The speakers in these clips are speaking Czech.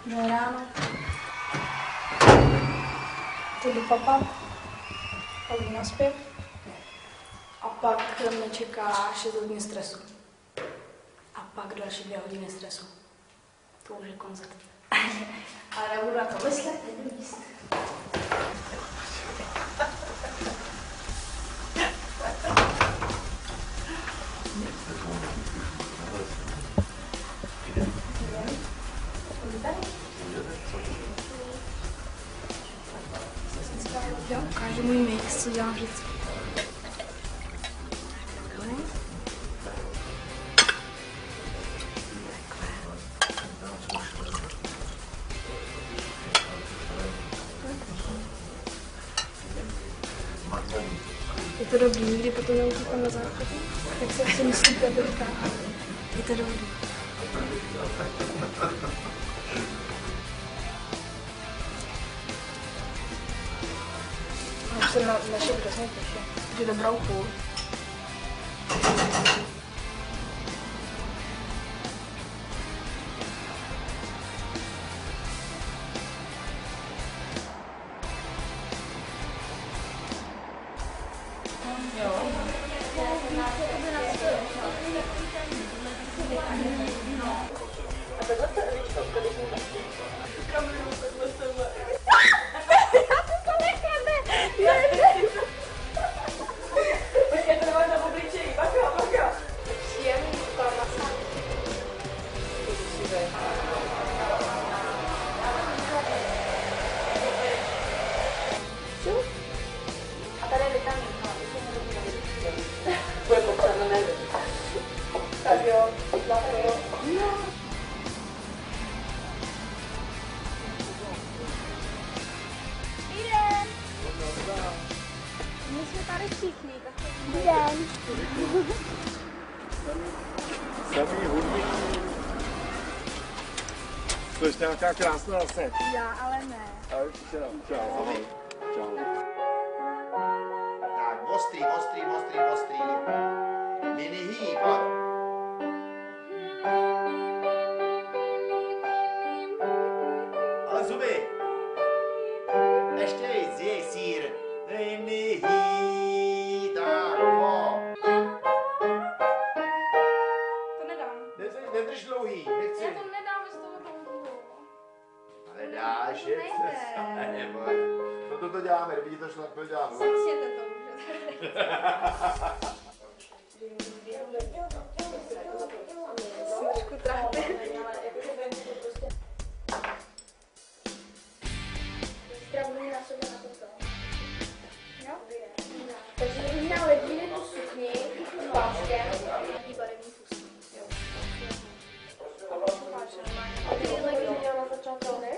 No ráno. Jdu do papa, pak jdu na zpěv a pak mě čeká 6 hodin stresu. A pak další 2 hodiny stresu. To už je koncert. Ale nebudu na to myslet, nebudu jíst. Já ukážu můj mix, co dělám vždycky. Je to dobrý, nikdy potom neutíkám na záchod. Jak si asi myslíte, teďka. Je to dobrý. A už jsem našel hrozně těšil. Takže dobrou půl. My jsme tady všichni, tak dobrý den. Samý hudby. To je nějaká krásná se. Já, ale ne. Čau. Ahoj. Čau. Tak, ostrý. Mini hýb, ale zuby. Ještě víc, jej sír. Mini hýb, tak, To nedám. Nedrž dlouhý, nechci. Já to nedám bez toho dlouhého. Ale dáš, je neboj. No to děláme, kdyby ti to šlo, tak to děláme. Sečtěte to, můžete. Trošku trápí. Stravuji na sobě na toto. Jo? Takže měla ledviny tu sukni s páskem a barevný pusy. A ty legíny měla na začátku, ne?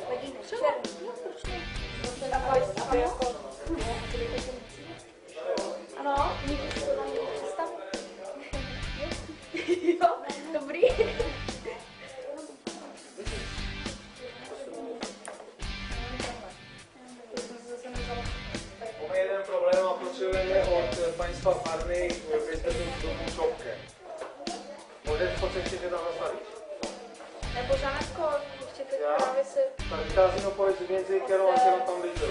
Legíny. Černý. Proč ne? A jako... Ano, někdy to mám představit. Jo, dobrý. Máme jeden problém a potřebujeme od państwa farmy bezpečnou dobu šopkę. Můžeš pocítit, že tam nastavíš? Nebo Žanetko, ještě teď Já? právě se... Tak vychází no pověc między kterou a kterou tam vyšel.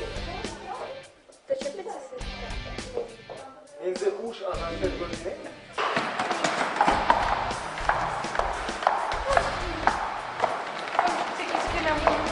To čepice si říká. Między už a na 5 godziny? Psychicky na můj...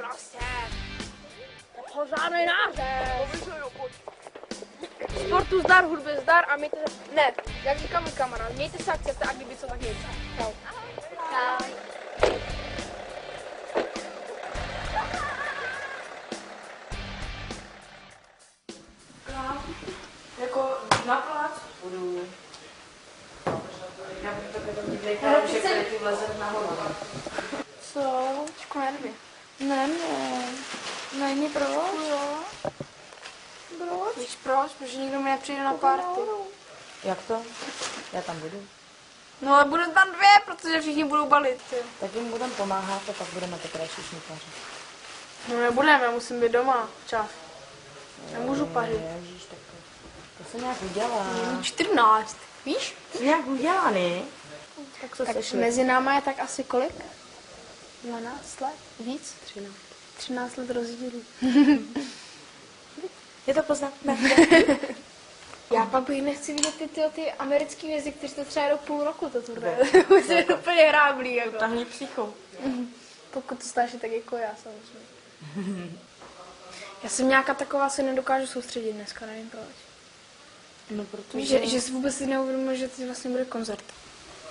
prostě. Pořádnej nářez. Sportu zdar, hudbě zdar a mějte se... Ne, jak říká můj kamarád, mějte se akcepte a kdyby co, tak nic. Čau. Čau. Jako na plac budu. Já bych to vypadal, že ty vlezet nahoru. Co? Trošku nervy. Ne. Není proč? Jo. Proč? Víš proč? Protože nikdo mi nepřijde na party. Jak to? Já tam budu. No ale bude tam 2, protože všichni budou balit. Ty. Tak jim budeme pomáhat a pak budeme teprve všichni pařit. No nebudeme, já musím být doma čas. Nemůžu pařit. Ježíš, tak to se nějak udělá. 14, víš? Nějak udělá, ne? Tak to Tak sešli. mezi náma je tak asi kolik? 12 let? Víc? 13. 13 let rozdílu. Je to poznat? Ne. Já pak bych nechci vidět ty americké hvězdy, kteří to třeba jdou půl roku, to turné. To je úplně hráblý, jako. Tam je psycho. Pokud to stáš tak jako já, samozřejmě. Já jsem nějaká taková, se nedokážu soustředit dneska, nevím proč. No protože... Víš, že si vůbec si neuvědomuji, že teď vlastně bude koncert.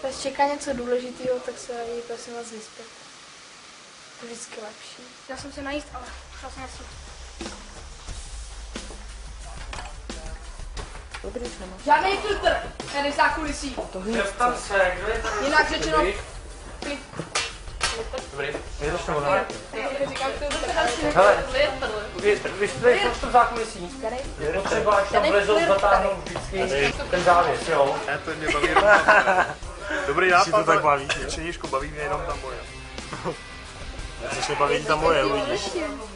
Když čeká něco důležitého, tak se raději prosím vás vyspět. To je vždycky lepší. Já jsem se najíst, ale šla jsem asi. Dobrý, už nemám. Žádný filtr, tady v zákulisí. Tam se, kdo je tady? Jinak řečeno, Dobrý, je to šlo, ne? říkám, to Hele, vy jste v tom zákulisí. Je potřeba, až tam vlezou, zatáhnout vždycky ten závěs, jo? Ne, to mě baví jenom dobrý nápad, to tak baví. Čeníšku, baví mě jenom ta moje. Začne bavit ta moje, uvidíš.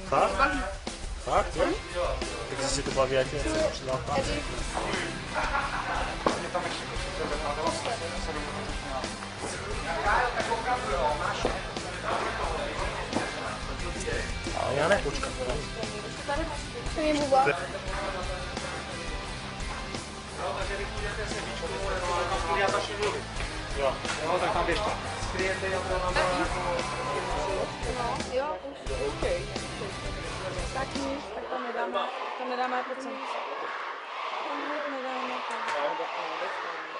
Fakt? Fakt, jo? Takže si to baví, jak je nápad. Ale já ne, počkat. to je buba. Jo. Jo, tak tam běžte. Skryjete, jak to nám Jo, už. Okay. Tak nic, tak tam nedáme procent. Tam nedáme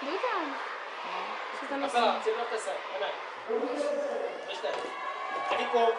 Jdu tam. Co tam myslím? Připravte se, jdeme. Běžte. Ediko.